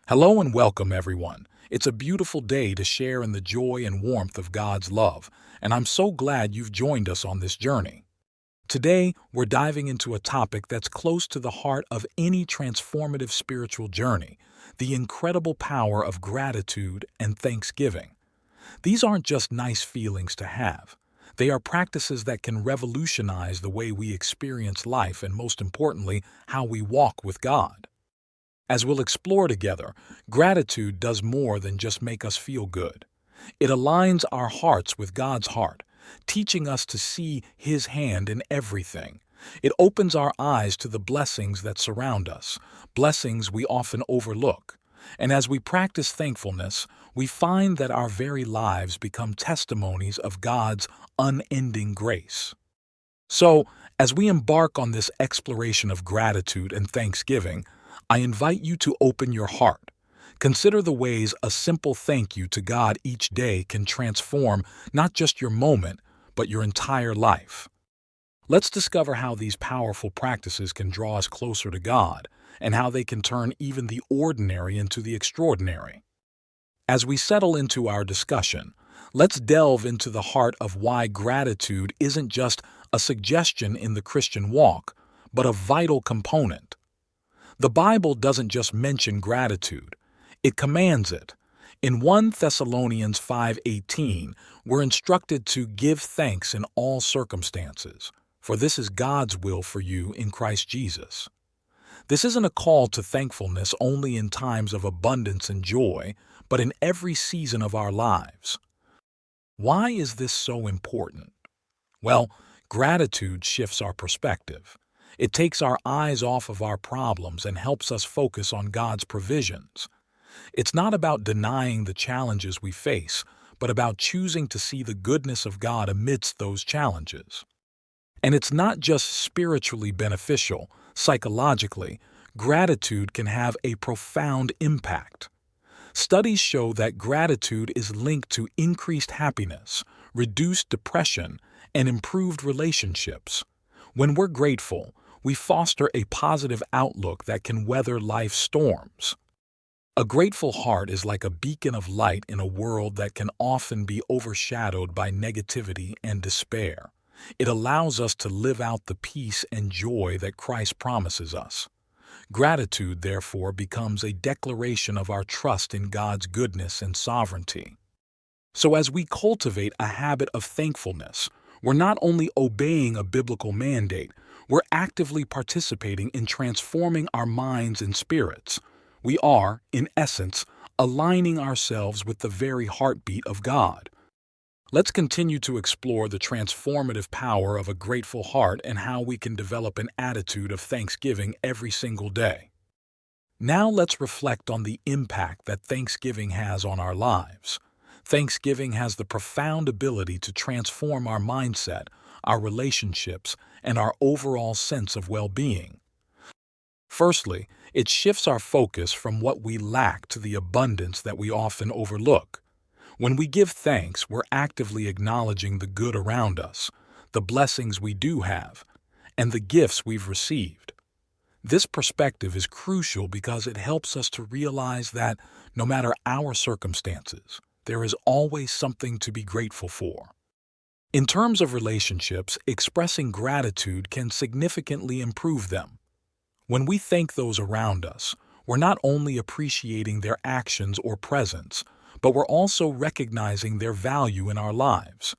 Hello and welcome, everyone. It's a beautiful day to share in the joy and warmth of God's love, and I'm so glad you've joined us on this journey. Today, we're diving into a topic that's close to the heart of any transformative spiritual journey: the incredible power of gratitude and thanksgiving. These aren't just nice feelings to have. They are practices that can revolutionize the way we experience life and, most importantly, how we walk with God. As we'll explore together, gratitude does more than just make us feel good. It aligns our hearts with God's heart, teaching us to see His hand in everything. It opens our eyes to the blessings that surround us, blessings we often overlook. And as we practice thankfulness, we find that our very lives become testimonies of God's unending grace. So, as we embark on this exploration of gratitude and thanksgiving, I invite you to open your heart. Consider the ways a simple thank you to God each day can transform not just your moment, but your entire life. Let's discover how these powerful practices can draw us closer to God and how they can turn even the ordinary into the extraordinary. As we settle into our discussion, let's delve into the heart of why gratitude isn't just a suggestion in the Christian walk, but a vital component. The Bible doesn't just mention gratitude, it commands it. In 1 Thessalonians 5:18, we're instructed to give thanks in all circumstances, for this is God's will for you in Christ Jesus. This isn't a call to thankfulness only in times of abundance and joy, but in every season of our lives. Why is this so important? Well, gratitude shifts our perspective. It takes our eyes off of our problems and helps us focus on God's provisions. It's not about denying the challenges we face, but about choosing to see the goodness of God amidst those challenges. And it's not just spiritually beneficial. Psychologically, gratitude can have a profound impact. Studies show that gratitude is linked to increased happiness, reduced depression, and improved relationships. When we're grateful, we foster a positive outlook that can weather life's storms. A grateful heart is like a beacon of light in a world that can often be overshadowed by negativity and despair. It allows us to live out the peace and joy that Christ promises us. Gratitude, therefore, becomes a declaration of our trust in God's goodness and sovereignty. So as we cultivate a habit of thankfulness, we're not only obeying a biblical mandate, we're actively participating in transforming our minds and spirits. We are, in essence, aligning ourselves with the very heartbeat of God. Let's continue to explore the transformative power of a grateful heart and how we can develop an attitude of thanksgiving every single day. Now let's reflect on the impact that thanksgiving has on our lives. Thanksgiving has the profound ability to transform our mindset, our relationships, and our overall sense of well-being. Firstly, it shifts our focus from what we lack to the abundance that we often overlook. When we give thanks, we're actively acknowledging the good around us, the blessings we do have, and the gifts we've received. This perspective is crucial because it helps us to realize that, no matter our circumstances, there is always something to be grateful for. In terms of relationships, expressing gratitude can significantly improve them. When we thank those around us, we're not only appreciating their actions or presence, but we're also recognizing their value in our lives.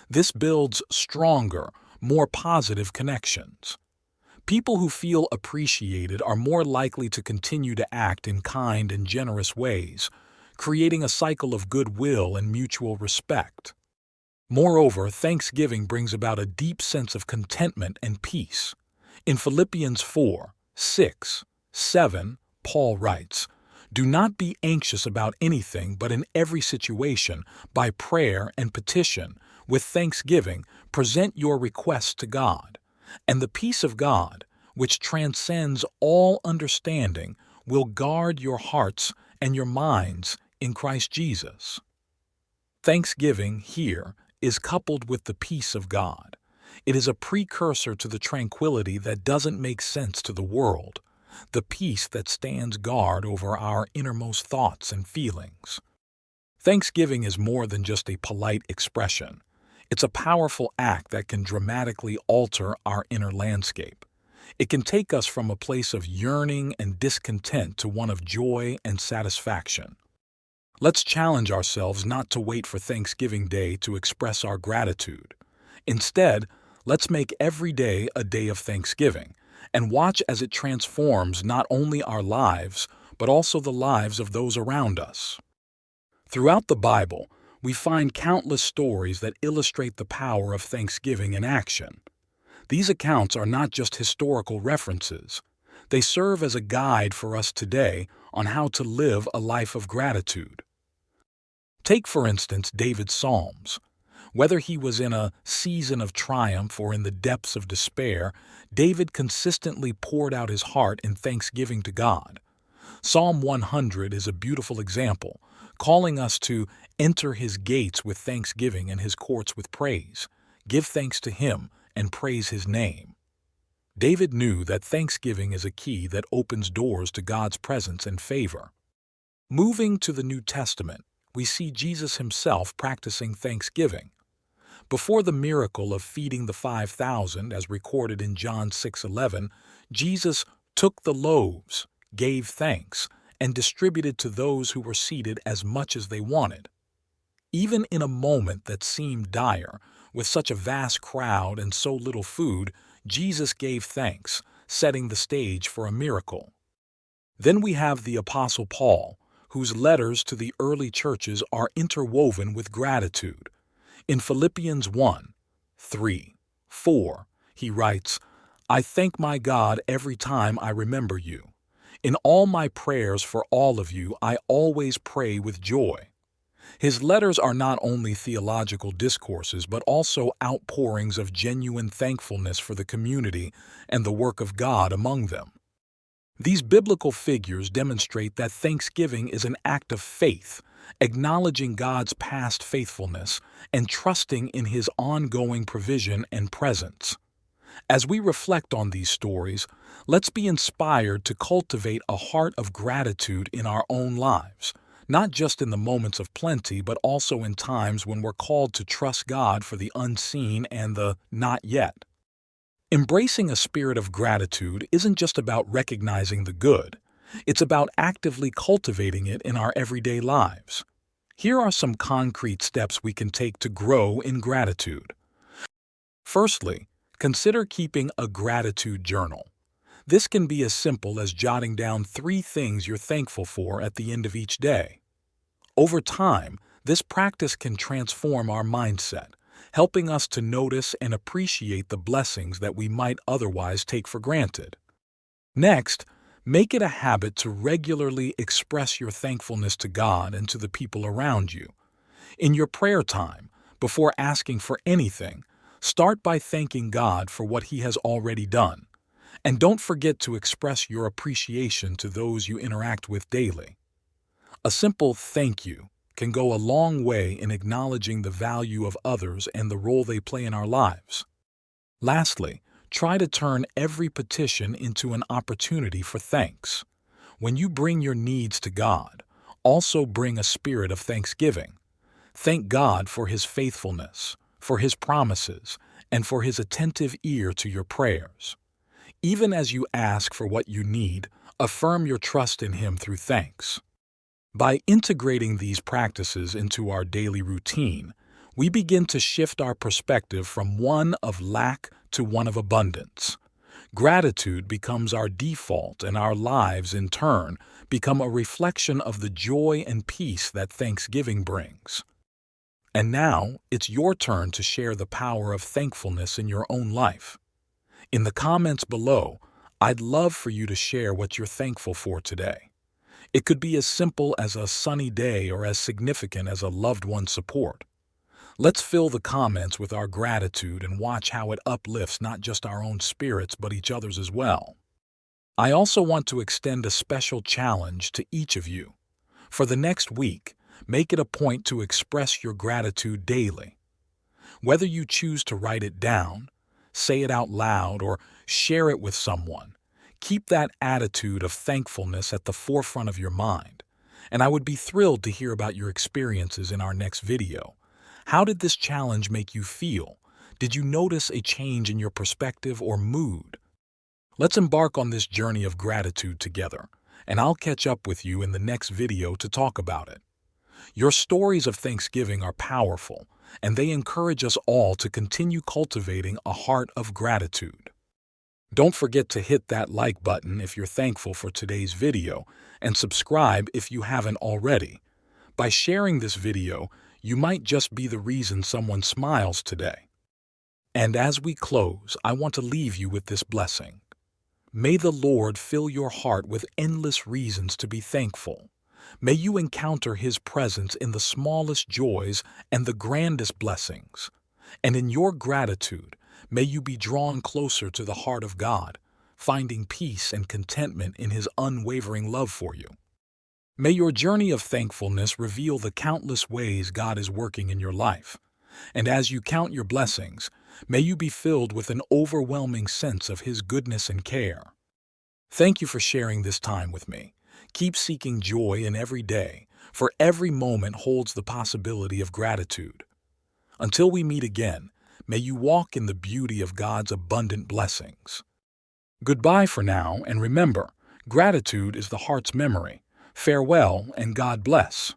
This builds stronger, more positive connections. People who feel appreciated are more likely to continue to act in kind and generous ways, creating a cycle of goodwill and mutual respect. Moreover, thanksgiving brings about a deep sense of contentment and peace. In Philippians 4:6-7, Paul writes, "Do not be anxious about anything, but in every situation, by prayer and petition, with thanksgiving, present your requests to God. And the peace of God, which transcends all understanding, will guard your hearts and your minds in Christ Jesus." Thanksgiving here is coupled with the peace of God. It is a precursor to the tranquility that doesn't make sense to the world. the peace that stands guard over our innermost thoughts and feelings. Thanksgiving is more than just a polite expression. It's a powerful act that can dramatically alter our inner landscape. It can take us from a place of yearning and discontent to one of joy and satisfaction. Let's challenge ourselves not to wait for Thanksgiving Day to express our gratitude. Instead, let's make every day a day of thanksgiving and watch as it transforms not only our lives, but also the lives of those around us. Throughout the Bible, we find countless stories that illustrate the power of thanksgiving in action. These accounts are not just historical references. They serve as a guide for us today on how to live a life of gratitude. Take, for instance, David's Psalms. Whether he was in a season of triumph or in the depths of despair, David consistently poured out his heart in thanksgiving to God. Psalm 100 is a beautiful example, calling us to enter his gates with thanksgiving and his courts with praise. Give thanks to him and praise his name. David knew that thanksgiving is a key that opens doors to God's presence and favor. Moving to the New Testament, we see Jesus himself practicing thanksgiving. Before the miracle of feeding the 5,000, as recorded in John 6:11, Jesus took the loaves, gave thanks, and distributed to those who were seated as much as they wanted. Even in a moment that seemed dire, with such a vast crowd and so little food, Jesus gave thanks, setting the stage for a miracle. Then we have the Apostle Paul, whose letters to the early churches are interwoven with gratitude. In Philippians 1:3-4, he writes, "I thank my God every time I remember you. In all my prayers for all of you, I always pray with joy." His letters are not only theological discourses, but also outpourings of genuine thankfulness for the community and the work of God among them. These biblical figures demonstrate that thanksgiving is an act of faith, acknowledging God's past faithfulness and trusting in his ongoing provision and presence. As we reflect on these stories, let's be inspired to cultivate a heart of gratitude in our own lives, not just in the moments of plenty, but also in times when we're called to trust God for the unseen and the not yet. Embracing a spirit of gratitude isn't just about recognizing the good. It's about actively cultivating it in our everyday lives. Here are some concrete steps we can take to grow in gratitude. Firstly, consider keeping a gratitude journal. This can be as simple as jotting down 3 things you're thankful for at the end of each day. Over time, this practice can transform our mindset, helping us to notice and appreciate the blessings that we might otherwise take for granted. Next, make it a habit to regularly express your thankfulness to God and to the people around you. In your prayer time, before asking for anything, start by thanking God for what He has already done. And don't forget to express your appreciation to those you interact with daily. A simple thank you can go a long way in acknowledging the value of others and the role they play in our lives. Lastly, try to turn every petition into an opportunity for thanks. When you bring your needs to God, also bring a spirit of thanksgiving. Thank God for His faithfulness, for His promises, and for His attentive ear to your prayers. Even as you ask for what you need, affirm your trust in Him through thanks. By integrating these practices into our daily routine, we begin to shift our perspective from one of lack to one of abundance. Gratitude becomes our default, and our lives, in turn, become a reflection of the joy and peace that thanksgiving brings. And now, it's your turn to share the power of thankfulness in your own life. In the comments below, I'd love for you to share what you're thankful for today. It could be as simple as a sunny day or as significant as a loved one's support. Let's fill the comments with our gratitude and watch how it uplifts not just our own spirits but each other's as well. I also want to extend a special challenge to each of you. For the next week, make it a point to express your gratitude daily. Whether you choose to write it down, say it out loud, or share it with someone, Keep that attitude of thankfulness at the forefront of your mind. And I would be thrilled to hear about your experiences in our next video. How did this challenge make you feel? Did you notice a change in your perspective or mood? Let's embark on this journey of gratitude together, and I'll catch up with you in the next video to talk about it. Your stories of Thanksgiving are powerful, and they encourage us all to continue cultivating a heart of gratitude. Don't forget to hit that like button if you're thankful for today's video, and subscribe if you haven't already. By sharing this video, you might just be the reason someone smiles today. And as we close, I want to leave you with this blessing. May the Lord fill your heart with endless reasons to be thankful. May you encounter His presence in the smallest joys and the grandest blessings. And in your gratitude, may you be drawn closer to the heart of God, finding peace and contentment in His unwavering love for you. May your journey of thankfulness reveal the countless ways God is working in your life. And as you count your blessings, may you be filled with an overwhelming sense of His goodness and care. Thank you for sharing this time with me. Keep seeking joy in every day, for every moment holds the possibility of gratitude. Until we meet again, may you walk in the beauty of God's abundant blessings. Goodbye for now, and remember, gratitude is the heart's memory. Farewell, and God bless.